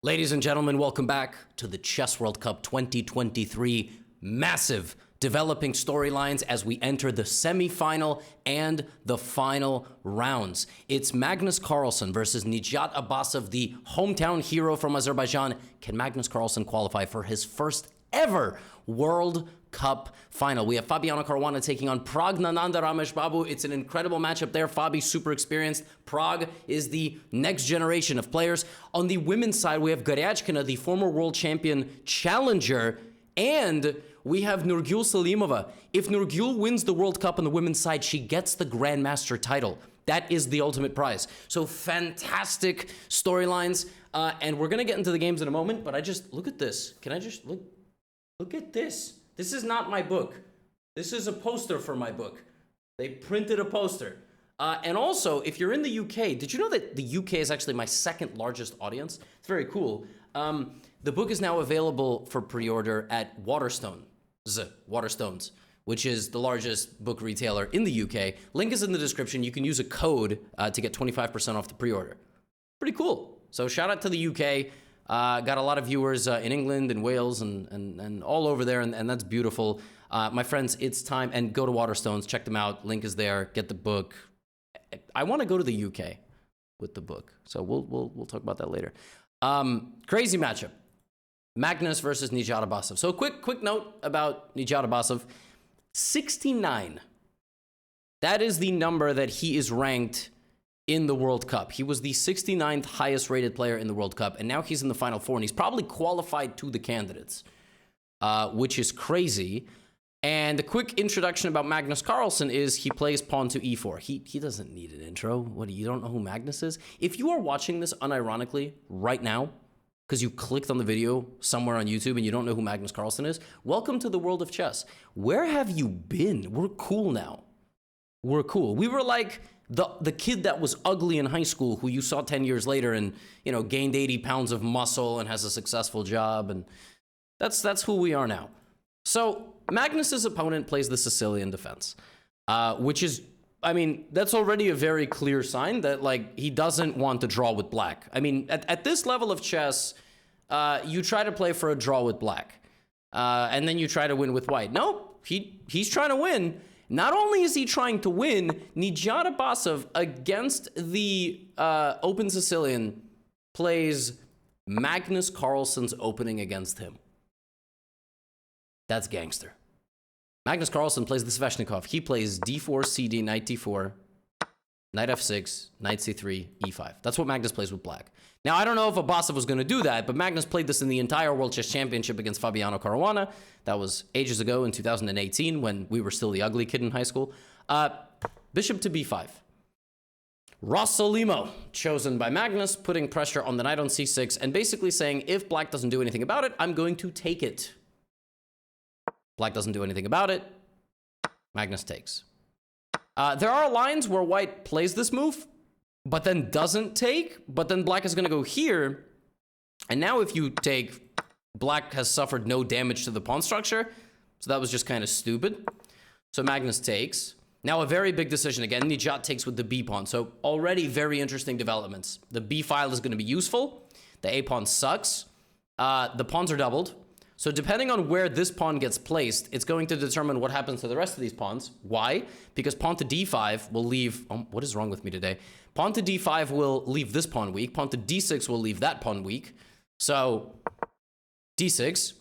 Ladies and gentlemen, welcome back to the Chess World Cup 2023. Massive developing storylines as we enter the semi-final and the final rounds. It's Magnus Carlsen versus Nijat Abbasov, the hometown hero from Azerbaijan. Can Magnus Carlsen qualify for his first ever World Cup final? We have Fabiano Caruana taking on Praggnanandha Rameshbabu. It's an incredible matchup there. Fabi's super experienced. Prag is the next generation of players. On the women's side, we have Goryachkina, the former world champion challenger, and we have Nurgul Salimova. If Nurgul wins the World Cup on the women's side, she gets the Grandmaster title. That is the ultimate prize. So fantastic storylines. And we're going to get into the games in a moment, but look at this. Can I just look at this? This is not my book. This is a poster for my book. They printed a poster. And also, if you're in the UK, did you know that the UK is actually my second largest audience? It's very cool. The book is now available for pre-order at Waterstones, which is the largest book retailer in the UK. Link is in the description. You can use a code to get 25% off the pre-order. Pretty cool. So shout out to the UK. Got a lot of viewers in England and Wales and all over there, and that's beautiful. My friends, it's time, and go to Waterstones, check them out. Link is there. Get the book. I want to go to the UK with the book, so we'll talk about that later. Crazy matchup. Magnus versus Nijat Abbasov. So quick note about Nijat Abbasov. 69. That is the number that he is ranked in the World Cup. He was the 69th highest rated player in the World Cup, and now he's in the Final Four, and he's probably qualified to the candidates, which is crazy. And a quick introduction about Magnus Carlsen is he plays pawn to e4. He doesn't need an intro. What, you don't know who Magnus is? If you are watching this unironically right now, because you clicked on the video somewhere on YouTube and you don't know who Magnus Carlsen is, welcome to the world of chess. Where have you been? We're cool now. We're cool. We were like the kid that was ugly in high school who you saw 10 years later and, you know, gained 80 pounds of muscle and has a successful job. And that's who we are now. So Magnus's opponent plays the Sicilian defense, which is, I mean, that's already a very clear sign that, like, he doesn't want to draw with black. I mean, at this level of chess, you try to play for a draw with black, and then you try to win with white. Nope, he's trying to win. Not only is he trying to win, Nijat Abbasov against the Open Sicilian plays Magnus Carlsen's opening against him. That's gangster. Magnus Carlsen plays the Sveshnikov. He plays d4, cd, knight d4, knight f6, knight c3, e5. That's what Magnus plays with black. Now, I don't know if Abbasov was going to do that, but Magnus played this in the entire World Chess Championship against Fabiano Caruana. That was ages ago in 2018 when we were still the ugly kid in high school. Bishop to b5. Rossolimo, chosen by Magnus, putting pressure on the knight on c6 and basically saying, if black doesn't do anything about it, I'm going to take it. Black doesn't do anything about it. Magnus takes. There are lines where white plays this move, but then doesn't take, but then black is going to go here. And now if you take, black has suffered no damage to the pawn structure. So that was just kind of stupid. So Magnus takes. Now a very big decision. Again, Nijat takes with the b pawn. So already very interesting developments. The b file is going to be useful. The a pawn sucks. The pawns are doubled. So depending on where this pawn gets placed, it's going to determine what happens to the rest of these pawns. Why? Because pawn to d5 will leave... what is wrong with me today? Pawn to d5 will leave this pawn weak. Pawn to d6 will leave that pawn weak. So d6.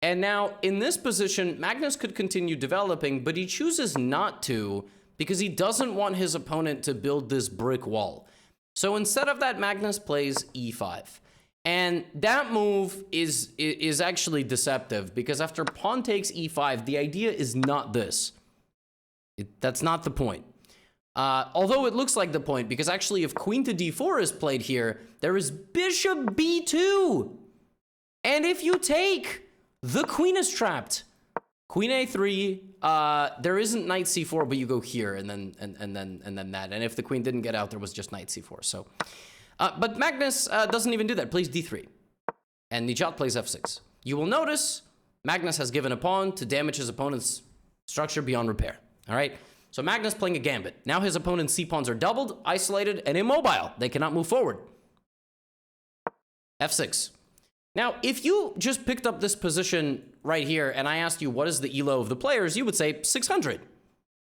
And now in this position, Magnus could continue developing, but he chooses not to because he doesn't want his opponent to build this brick wall. So instead of that, Magnus plays e5. And that move is actually deceptive because after pawn takes e5, the idea is not this. That's not the point. Although it looks like the point, because actually if queen to d4 is played here, there is bishop b2. And if you take, the queen is trapped. Queen a3, there isn't knight c4, but you go here and then that. And if the queen didn't get out, there was just knight c4. So... but Magnus doesn't even do that. Plays d3. And Nijat plays f6. You will notice Magnus has given a pawn to damage his opponent's structure beyond repair. All right? So Magnus playing a gambit. Now his opponent's c-pawns are doubled, isolated, and immobile. They cannot move forward. f6. Now, if you just picked up this position right here and I asked you what is the elo of the players, you would say 600.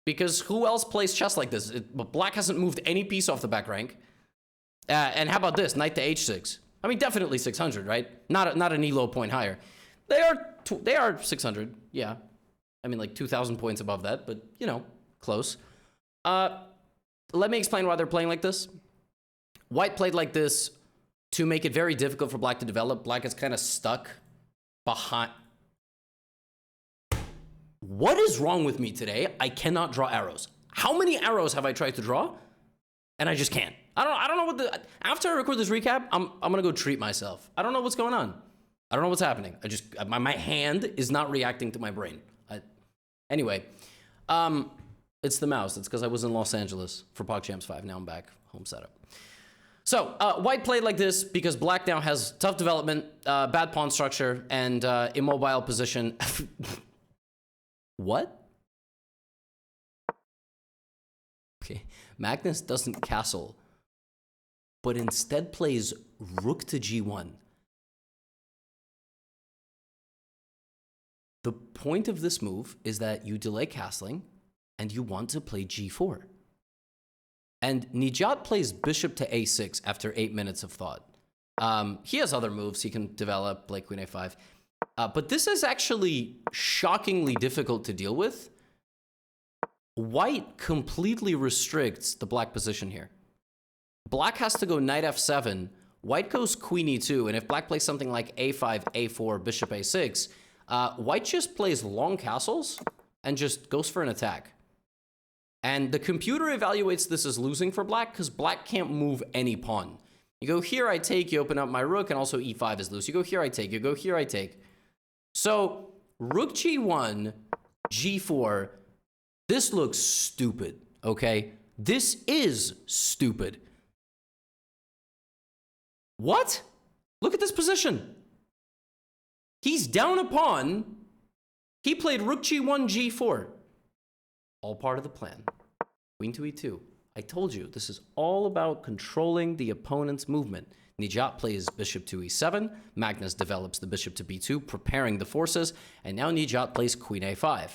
Because who else plays chess like this? Black hasn't moved any piece off the back rank. And how about this? Knight to h6. I mean, definitely 600, right? Not an elo point higher. They are 600, yeah. I mean, like 2,000 points above that, but, you know, close. Let me explain why they're playing like this. White played like this to make it very difficult for black to develop. Black is kind of stuck behind. What is wrong with me today? I cannot draw arrows. How many arrows have I tried to draw? And I just can't. I don't know what the... After I record this recap, I'm gonna go treat myself. I don't know what's going on. I don't know what's happening. My hand is not reacting to my brain. Anyway, it's the mouse. It's because I was in Los Angeles for PogChamps 5. Now I'm back, home setup. So, white played like this because black now has tough development, bad pawn structure, and immobile position. What? Okay, Magnus doesn't castle, but instead plays rook to g1. The point of this move is that you delay castling and you want to play g4. And Nijat plays bishop to a6 after 8 minutes of thought. He has other moves he can develop, play queen a5. But this is actually shockingly difficult to deal with. White completely restricts the black position here. Black has to go knight f7, white goes queen e2, and if black plays something like a5, a4, bishop a6, white just plays long castles and just goes for an attack. And the computer evaluates this as losing for black because black can't move any pawn. You go here, I take, you open up my rook, and also e5 is loose. You go here, I take, you go here, I take. So rook g1, g4, this looks stupid, okay? This is stupid. What? Look at this position. He's down a pawn. He played rook g1, g4. All part of the plan. Queen to e2. I told you, this is all about controlling the opponent's movement. Nijat plays bishop to e7. Magnus develops the bishop to b2, preparing the forces. And now Nijat plays queen a5.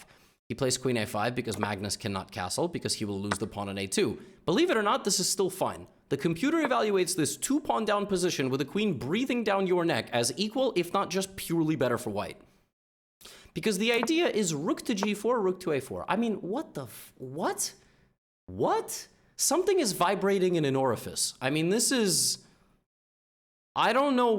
He plays queen a5 because Magnus cannot castle, because he will lose the pawn on a2. Believe it or not, this is still fine. The computer evaluates this 2-pawn down position with a queen breathing down your neck as equal, if not just purely better for white. Because the idea is rook to g4, rook to a4. I mean, what the what? What? Something is vibrating in an orifice. I mean, this is... I don't know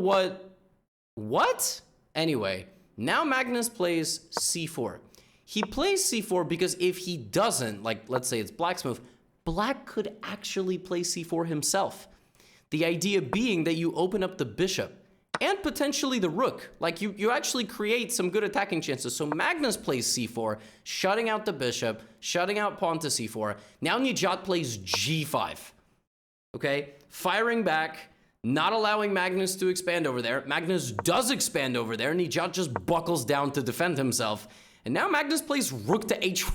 what? Anyway, now Magnus plays c4. He plays c4 because if he doesn't, like, let's say it's black's move, black could actually play c4 himself. The idea being that you open up the bishop and potentially the rook. Like, you actually create some good attacking chances. So Magnus plays c4, shutting out the bishop, shutting out pawn to c4. Now Nijat plays g5. Okay? Firing back, not allowing Magnus to expand over there. Magnus does expand over there. Nijat just buckles down to defend himself. And now Magnus plays rook to h1.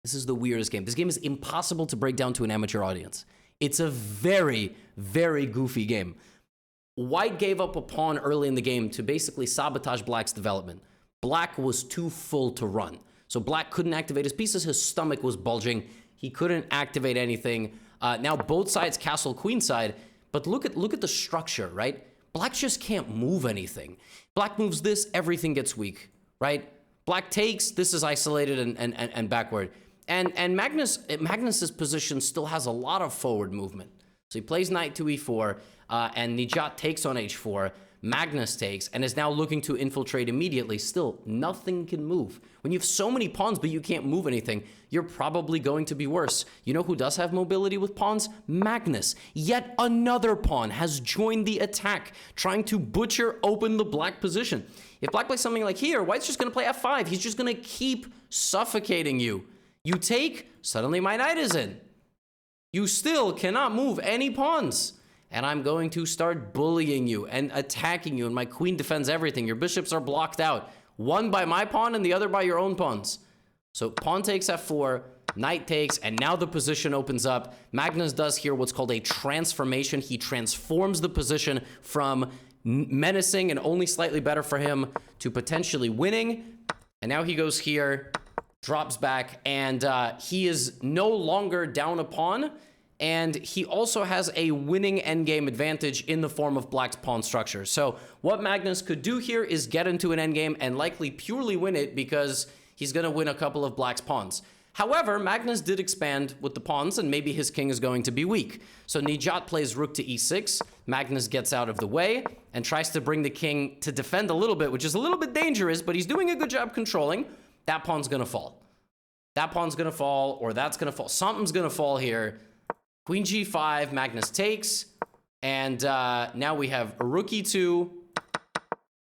This is the weirdest game. This game is impossible to break down to an amateur audience. It's a very, very goofy game. White gave up a pawn early in the game to basically sabotage black's development. Black was too full to run. So black couldn't activate his pieces. His stomach was bulging. He couldn't activate anything. Now both sides castle queenside. But look at the structure, right? Black just can't move anything. Black moves this, everything gets weak, right? Black takes, this is isolated and backward. And Magnus's position still has a lot of forward movement. So he plays knight to e4, and Nijat takes on h4. Magnus takes, and is now looking to infiltrate immediately. Still, nothing can move. When you have so many pawns, but you can't move anything, you're probably going to be worse. You know who does have mobility with pawns? Magnus. Yet another pawn has joined the attack, trying to butcher open the black position. If black plays something like here, white's just going to play f5. He's just going to keep suffocating you. You take, suddenly my knight is in. You still cannot move any pawns. And I'm going to start bullying you and attacking you, and my queen defends everything. Your bishops are blocked out. One by my pawn and the other by your own pawns. So pawn takes f4, knight takes, and now the position opens up. Magnus does here what's called a transformation. He transforms the position from menacing and only slightly better for him to potentially winning. And now he goes here, drops back, and he is no longer down a pawn. And he also has a winning endgame advantage in the form of black's pawn structure. So what Magnus could do here is get into an endgame and likely purely win it because he's going to win a couple of black's pawns. However, Magnus did expand with the pawns, and maybe his king is going to be weak. So Nijat plays rook to e6. Magnus gets out of the way and tries to bring the king to defend a little bit, which is a little bit dangerous, but he's doing a good job controlling. That pawn's going to fall. That pawn's going to fall, or that's going to fall. Something's going to fall here. Queen g5, Magnus takes, and now we have a rook e2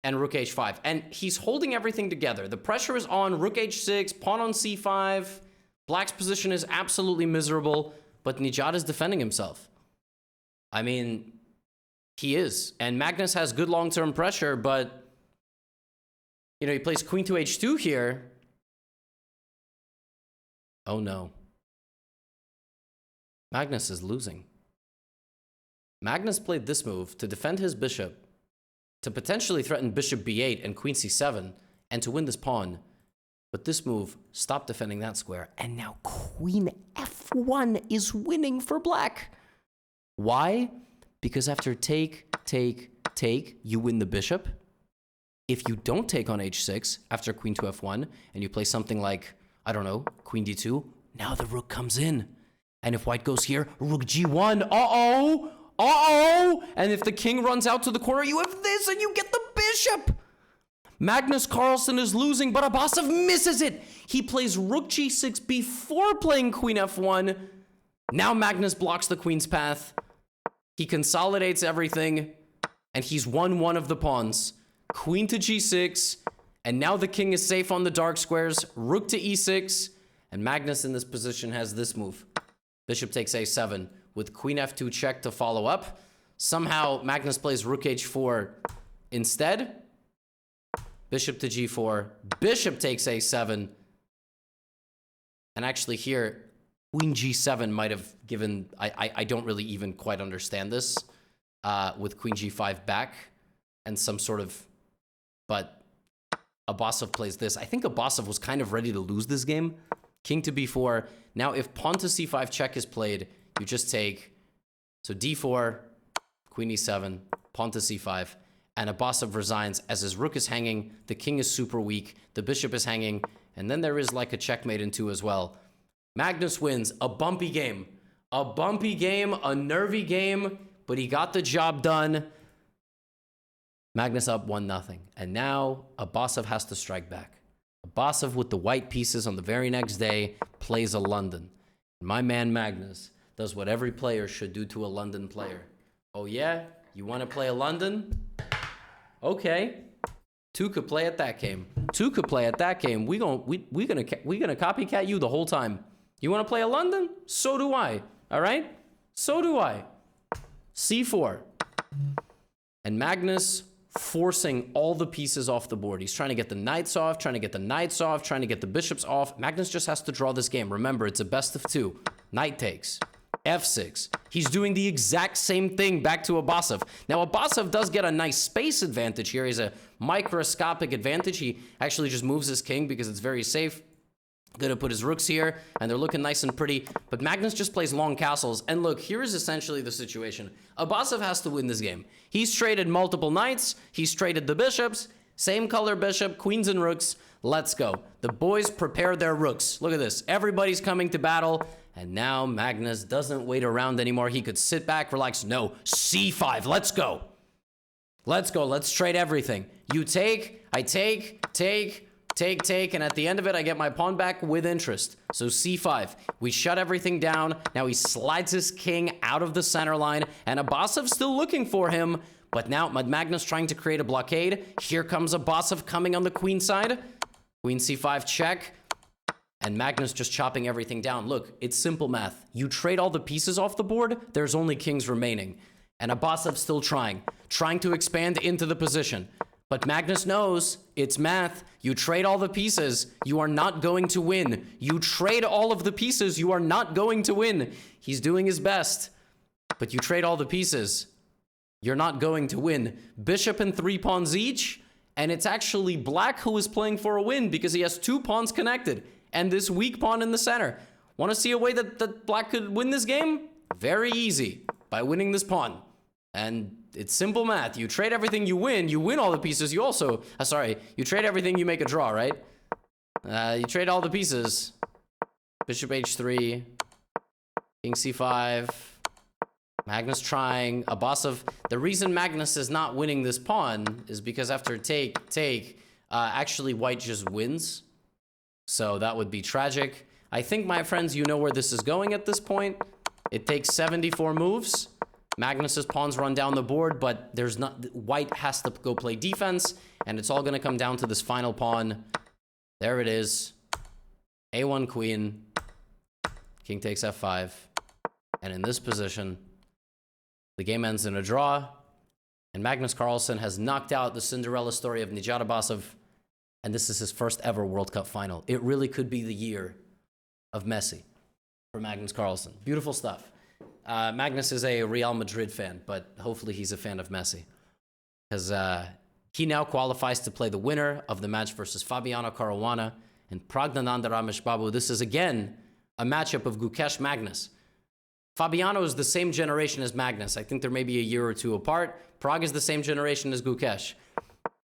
and rook h5. And he's holding everything together. The pressure is on, rook h6, pawn on c5. Black's position is absolutely miserable, but Nijat is defending himself. I mean, he is. And Magnus has good long-term pressure, but, you know, he plays queen to h2 here. Oh, no. Magnus is losing. Magnus played this move to defend his bishop, to potentially threaten bishop b8 and queen c7, and to win this pawn. But this move stopped defending that square, and now queen f1 is winning for black. Why? Because after take, you win the bishop. If you don't take on h6 after queen to f1, and you play something like, I don't know, queen d2, now the rook comes in. And if white goes here, rook g1, and if the king runs out to the corner, you have this and you get the bishop. Magnus Carlsen is losing, but Abasov misses it. He plays rook g6 before playing queen f1. Now Magnus blocks the queen's path. He consolidates everything, and he's won one of the pawns. Queen to g6, and now the king is safe on the dark squares. Rook to e6, and Magnus in this position has this move. Bishop takes a7 with queen f2 check to follow up. Somehow Magnus plays rook h4 instead. Bishop to g4. Bishop takes a7. And actually here, queen g7 might have given... I don't really even quite understand this. With queen g5 back and some sort of... But Abasov plays this. I think Abasov was kind of ready to lose this game. King to b4. Now, if pawn to c5 check is played, you just take... So d4, queen e7, pawn to c5, and Abasov resigns as his rook is hanging, the king is super weak, the bishop is hanging, and then there is like a checkmate in 2 as well. Magnus wins. A bumpy game. A bumpy game, a nervy game, but he got the job done. Magnus up 1-0. And now Abasov has to strike back. Abasov with the white pieces on the very next day plays a London. My man Magnus does what every player should do to a London player. Oh yeah? You want to play a London? Okay. 2 could play at that game. 2 could play at that game. We gonna copycat you the whole time. You want to play a London? So do I. All right? So do I. c4. And Magnus forcing all the pieces off the board. He's trying to get the knights off, trying to get the bishops off. Magnus just has to draw this game. Remember, it's a best of 2. Knight takes. f6. He's doing the exact same thing back to Abasov. Now, Abasov does get a nice space advantage here. He's a microscopic advantage. He actually just moves his king because it's very safe. Gonna put his rooks here, and they're looking nice and pretty. But Magnus just plays long castles. And look, here is essentially the situation. Abasov has to win this game. He's traded multiple knights. He's traded the bishops. Same color bishop, queens and rooks. Let's go. The boys prepare their rooks. Look at this. Everybody's coming to battle. And now Magnus doesn't wait around anymore. He could sit back, relax. No, c5. Let's go. Let's go. Let's trade everything. You take, I take, and at the end of it, I get my pawn back with interest. So c5. We shut everything down. Now he slides his king out of the center line, and Abasov's still looking for him. But now Magnus trying to create a blockade. Here comes Abasov coming on the queen side. Queen c5 check. And Magnus just chopping everything down. Look, it's simple math. You trade all the pieces off the board, there's only kings remaining. And Abasov's still trying to expand into the position. But Magnus knows it's math. You trade all the pieces, you are not going to win. You trade all of the pieces, you are not going to win. He's doing his best, but you trade all the pieces, you're not going to win. Bishop and 3 pawns each, and it's actually black who is playing for a win because he has 2 pawns connected and this weak pawn in the center. Want to see a way that black could win this game? Very easy, by winning this pawn. And it's simple math. You trade everything, you win all the pieces. You also, you trade everything, you make a draw, right? You trade all the pieces. Bishop h3, king c5, Magnus trying, Abasov. The reason Magnus is not winning this pawn is because after take, actually white just wins. So that would be tragic. I think, my friends, you know where this is going at this point. It takes 74 moves. Magnus's pawns run down the board, but there's not, white has to go play defense, and it's all going to come down to this final pawn. There it is. A1 queen. King takes f5. And in this position, the game ends in a draw, and Magnus Carlsen has knocked out the Cinderella story of Nijat Abasov, and this is his first ever World Cup final. It really could be the year of Messi for Magnus Carlsen. Beautiful stuff. Magnus is a Real Madrid fan, but hopefully he's a fan of Messi, because he now qualifies to play the winner of the match versus Fabiano Caruana and Praggnanandha Ramesh Babu. This is again a matchup of Gukesh Magnus. Fabiano is the same generation as Magnus. I think they're maybe a year or two apart. Pragg is the same generation as Gukesh.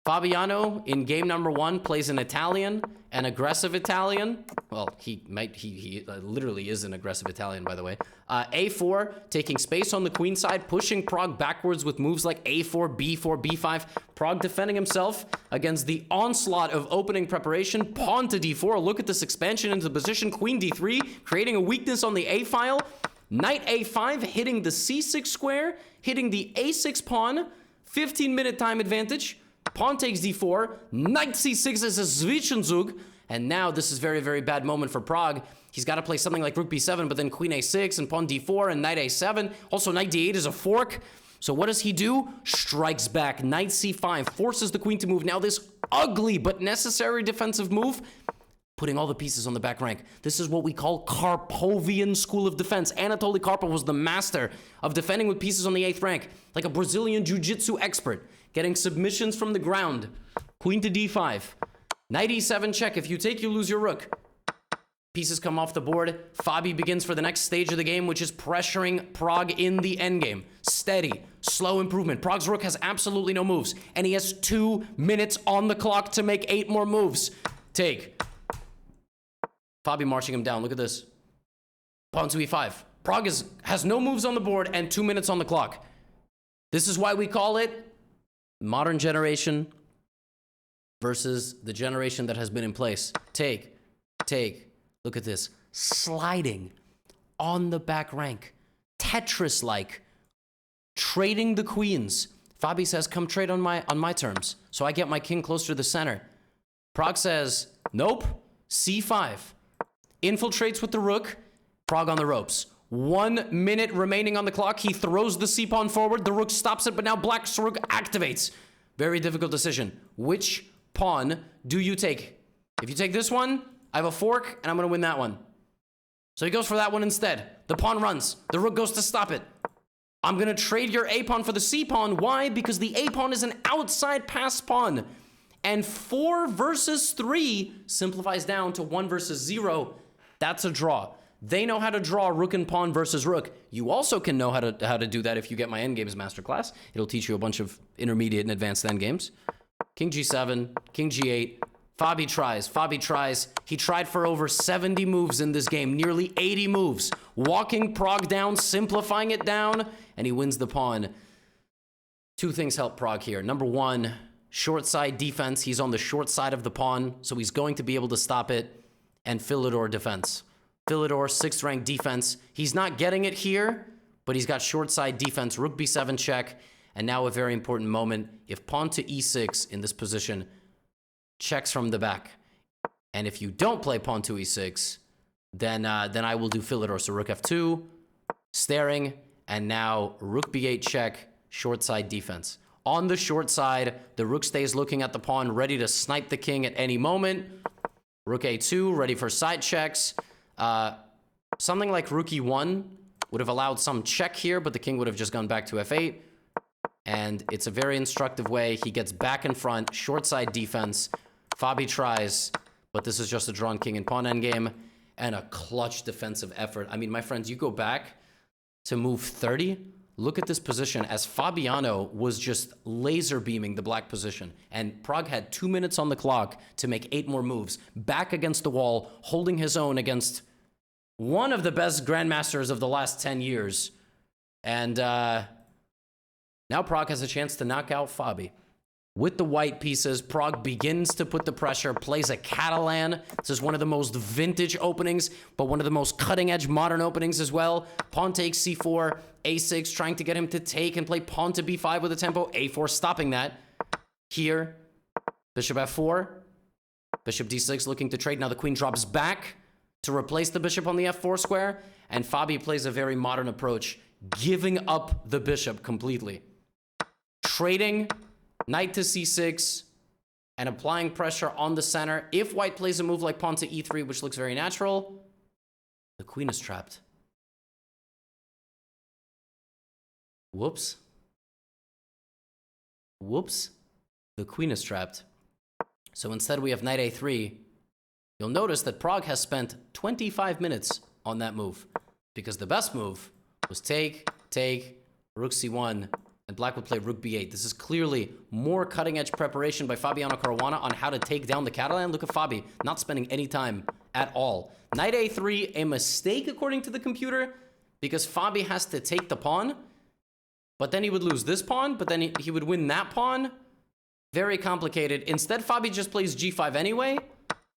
Fabiano, in game number 1, plays an Italian, an aggressive Italian. Well, he literally is an aggressive Italian, by the way. A4, taking space on the queen side, pushing Pragg backwards with moves like A4, B4, B5. Pragg defending himself against the onslaught of opening preparation. Pawn to D4. Look at this expansion into the position. Queen D3, creating a weakness on the A file. Knight A5, hitting the C6 square, hitting the A6 pawn. 15-minute time advantage. Pawn takes d4, knight c6 is a Zwischenzug, and now this is very, very bad moment for Pragg. He's got to play something like rook b7, but then queen a6 and pawn d4 and knight a7. Also, knight d8 is a fork. So what does he do? Strikes back. Knight c5, forces the queen to move. Now this ugly but necessary defensive move, putting all the pieces on the back rank. This is what we call Karpovian school of defense. Anatoly Karpov was the master of defending with pieces on the 8th rank, like a Brazilian jiu-jitsu expert, getting submissions from the ground. Queen to d5. Knight e7 check. If you take, you lose your rook. Pieces come off the board. Fabi begins for the next stage of the game, which is pressuring Pragg in the endgame. Steady, slow improvement. Pragg's rook has absolutely no moves, and he has 2 minutes on the clock to make 8 more moves. Take. Fabi marching him down. Look at this. Pawn to e5. Pragg has no moves on the board and 2 minutes on the clock. This is why we call it modern generation versus the generation that has been in place. Take. Look at this. Sliding on the back rank. Tetris-like. Trading the queens. Fabi says, come trade on my terms, so I get my king closer to the center. Pragg says, nope. C5. Infiltrates with the rook. Pragg on the ropes. 1 minute remaining on the clock. He throws the c-pawn forward. The rook stops it, but now black's rook activates. Very difficult decision. Which pawn do you take? If you take this one, I have a fork, and I'm going to win that one. So he goes for that one instead. The pawn runs. The rook goes to stop it. I'm going to trade your a-pawn for the c-pawn. Why? Because the a-pawn is an outside pass pawn. And 4 versus 3 simplifies down to 1 versus 0. That's a draw. They know how to draw rook and pawn versus rook. You also can know how to do that if you get my endgames masterclass. It'll teach you a bunch of intermediate and advanced endgames. King g7, king g8. Fabi tries. He tried for over 70 moves in this game, nearly 80 moves. Walking Pragg down, simplifying it down, and he wins the pawn. 2 things help Pragg here. Number 1, short side defense. He's on the short side of the pawn, so he's going to be able to stop it. And Philidor defense. Philidor, 6th rank defense. He's not getting it here, but he's got short side defense. Rook b7 check. And now a very important moment. If pawn to e6 in this position, checks from the back. And if you don't play pawn to e6, then I will do Philidor. So rook f2, staring, and now rook b8 check, short side defense. On the short side, the rook stays looking at the pawn, ready to snipe the king at any moment. Rook a2, ready for side checks. Something like rook e1 would have allowed some check here, but the king would have just gone back to f8. And it's a very instructive way. He gets back in front, short side defense. Fabi tries, but this is just a drawn king and pawn endgame and a clutch defensive effort. I mean, my friends, you go back to move 30. Look at this position as Fabiano was just laser beaming the black position. And Prague had 2 minutes on the clock to make 8 more moves. Back against the wall, holding his own against one of the best grandmasters of the last 10 years. And now Prague has a chance to knock out Fabi. With the white pieces, Prague begins to put the pressure, plays a Catalan. This is one of the most vintage openings, but one of the most cutting-edge modern openings as well. Pawn takes c4, a6, trying to get him to take and play pawn to b5 with a tempo. a4 stopping that. Here, bishop f4, bishop d6 looking to trade. Now the queen drops back to replace the bishop on the f4 square, and Fabi plays a very modern approach, giving up the bishop completely. Trading knight to c6 and applying pressure on the center. If white plays a move like pawn to e3, which looks very natural, the queen is trapped. Whoops. Whoops. The queen is trapped. So instead we have knight a3. You'll notice that Prague has spent 25 minutes on that move, because the best move was take, rook c1, and black would play rook b8. This is clearly more cutting-edge preparation by Fabiano Caruana on how to take down the Catalan. Look at Fabi, not spending any time at all. Knight a3, a mistake according to the computer, because Fabi has to take the pawn, but then he would lose this pawn, but then he would win that pawn. Very complicated. Instead, Fabi just plays g5 anyway,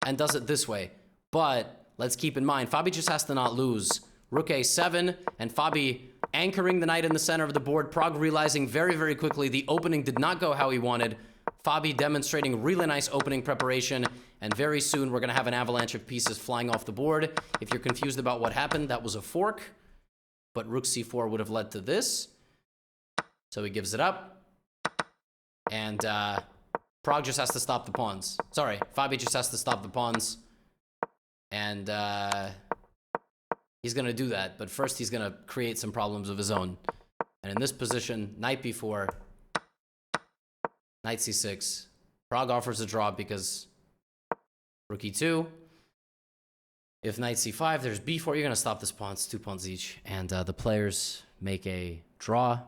and does it this way. But let's keep in mind, Fabi just has to not lose. Rook a7, and Fabi anchoring the knight in the center of the board. Prague realizing very, very quickly the opening did not go how he wanted. Fabi demonstrating really nice opening preparation, and very soon we're going to have an avalanche of pieces flying off the board. If you're confused about what happened, that was a fork, but rook c4 would have led to this. So he gives it up, and Prague just has to stop the pawns. Sorry, Fabi just has to stop the pawns, and he's going to do that, but first he's going to create some problems of his own. And in this position, knight b4, knight c6. Prague offers a draw because rook e2. If knight c5, there's b4. You're going to stop this pawn. It's 2 pawns each. And the players make a draw,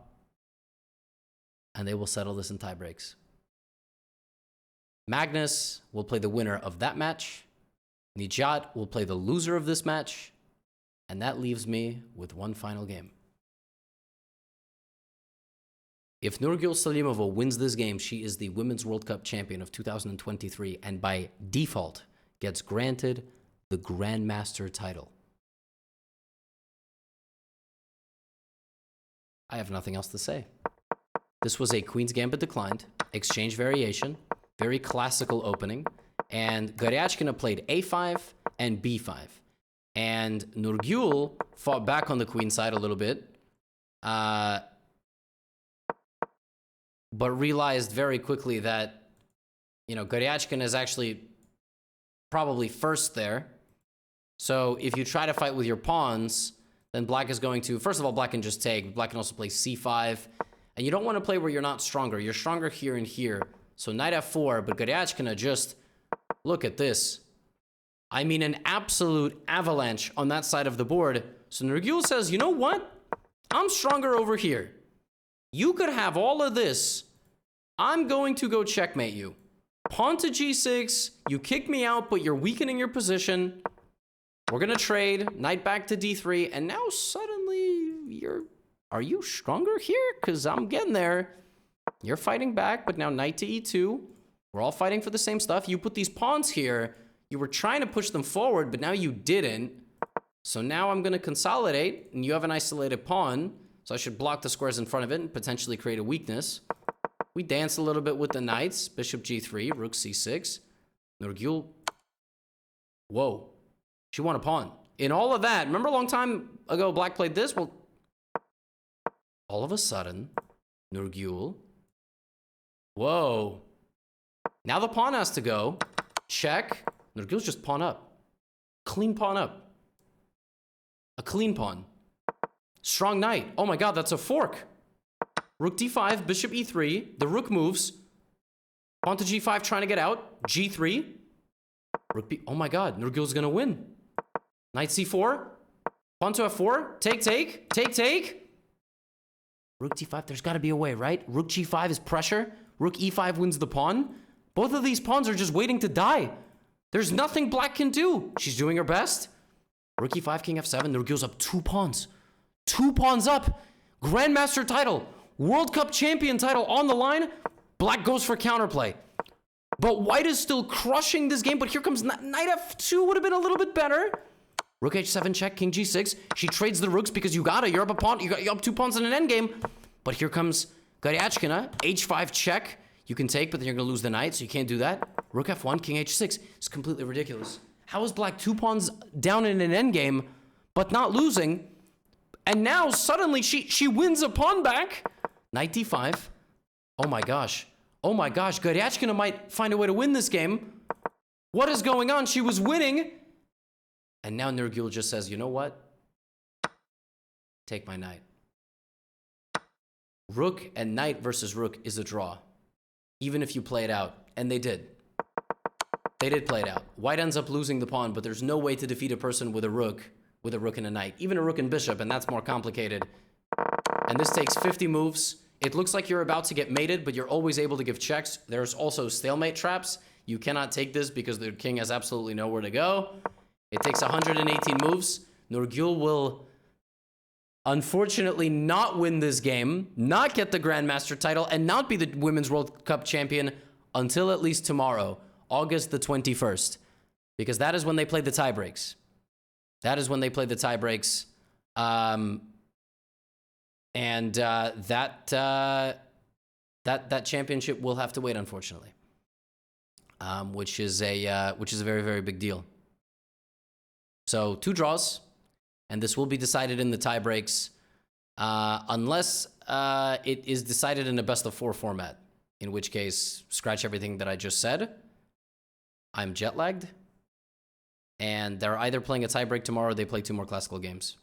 and they will settle this in tie breaks. Magnus will play the winner of that match. Nijat will play the loser of this match. And that leaves me with one final game. If Nurgul Salimova wins this game, she is the Women's World Cup champion of 2023 and by default gets granted the Grandmaster title. I have nothing else to say. This was a Queen's Gambit declined, exchange variation, very classical opening, and Goryachkina played a5 and b5. And Nurgul fought back on the queen side a little bit, but realized very quickly that, you know, Goryachkina is actually probably first there. So if you try to fight with your pawns, then black is going to, first of all, black can just take. Black can also play c5. And you don't want to play where you're not stronger. You're stronger here and here. So knight f4, but Goryachkina just, look at this. I mean, an absolute avalanche on that side of the board. So Nurgul says, you know what? I'm stronger over here. You could have all of this. I'm going to go checkmate you. Pawn to g6. You kick me out, but you're weakening your position. We're going to trade. Knight back to d3. And now suddenly are you stronger here? Because I'm getting there. You're fighting back, but now knight to e2. We're all fighting for the same stuff. You put these pawns here. You were trying to push them forward, but now you didn't. So now I'm going to consolidate, and you have an isolated pawn. So I should block the squares in front of it and potentially create a weakness. We dance a little bit with the knights. Bishop g3, rook c6. Nurgul. Whoa. She won a pawn. In all of that, remember a long time ago black played this? Well, all of a sudden, Nurgul Whoa. Now the pawn has to go. Check. Nurgil's just pawn up. Clean pawn up. A clean pawn. Strong knight. Oh my god, that's a fork. Rook d5, bishop e3. The rook moves. Pawn to g5 trying to get out. g3. Rook b... Oh my god, Nurgil's gonna win. Knight c4. Pawn to f4. Take, take. Take, take. Rook d5, there's gotta be a way, right? Rook g5 is pressure. Rook e5 wins the pawn. Both of these pawns are just waiting to die. There's nothing black can do. She's doing her best. Rook e5, king f7. Nurgil's up 2 pawns. 2 pawns up. Grandmaster title. World Cup champion title on the line. Black goes for counterplay. But white is still crushing this game. But here comes knight f2. Would have been a little bit better. Rook h7 check, king g6. She trades the rooks because you gotta. You're up a pawn. You're up 2 pawns in an endgame. But here comes Goryachkina. h5 check. You can take, but then you're gonna lose the knight, so you can't do that. Rook f1, king h6. It's completely ridiculous. How is black 2 pawns down in an endgame, but not losing? And now suddenly she wins a pawn back. Knight d5. Oh my gosh. Oh my gosh. Goryachkina might find a way to win this game. What is going on? She was winning. And now Nurgil just says, you know what? Take my knight. Rook and knight versus rook is a draw. Even if you play it out. And they did. They did play it out. White ends up losing the pawn, but there's no way to defeat a person with a rook and a knight. Even a rook and bishop, and that's more complicated. And this takes 50 moves. It looks like you're about to get mated, but you're always able to give checks. There's also stalemate traps. You cannot take this because the king has absolutely nowhere to go. It takes 118 moves. Nurgil will unfortunately not win this game, not get the Grandmaster title, and not be the Women's World Cup champion until at least tomorrow, August the 21st. Because that is when they play the tie breaks. That is when they play the tie breaks. That championship will have to wait, unfortunately. Which is a very, very big deal. So 2 draws, and this will be decided in the tie breaks, unless it is decided in a best of 4 format, in which case, scratch everything that I just said. I'm jet lagged, and they're either playing a tie break tomorrow or they play 2 more classical games.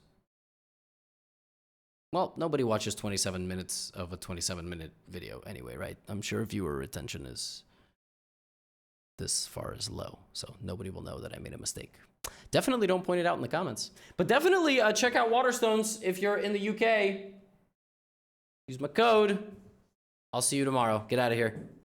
Well, nobody watches 27 minutes of a 27-minute video anyway, right? I'm sure viewer retention is this far is low, so nobody will know that I made a mistake. Definitely don't point it out in the comments. But definitely check out Waterstones if you're in the UK. Use my code. I'll see you tomorrow. Get out of here.